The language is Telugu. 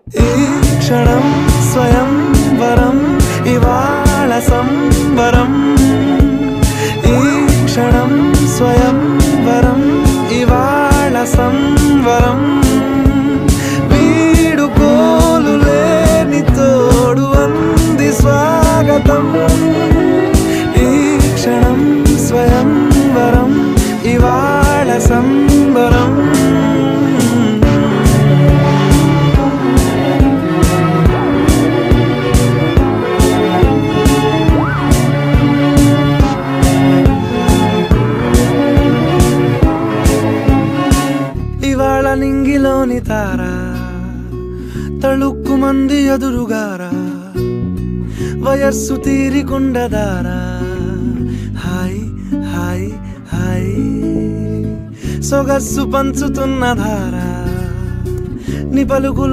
ఈ క్షణం స్వయంవరం ఇవాళ సంబరం ఈ క్షణం స్వయంవరం ఇవాళ సంవరం వీడుకోలు లేని తోడు అంది స్వాగతం ఈ క్షణం స్వయంవరం ఇవాళ సంబరం ఇవాళ నింగిలోని తారా తళుక్కు మంది ఎదురుగారా వయస్సు తీరికుండదారా హాయ్ హాయ్ హాయ్ సొగస్సు పంచుతున్న ధారా ని పలుకులు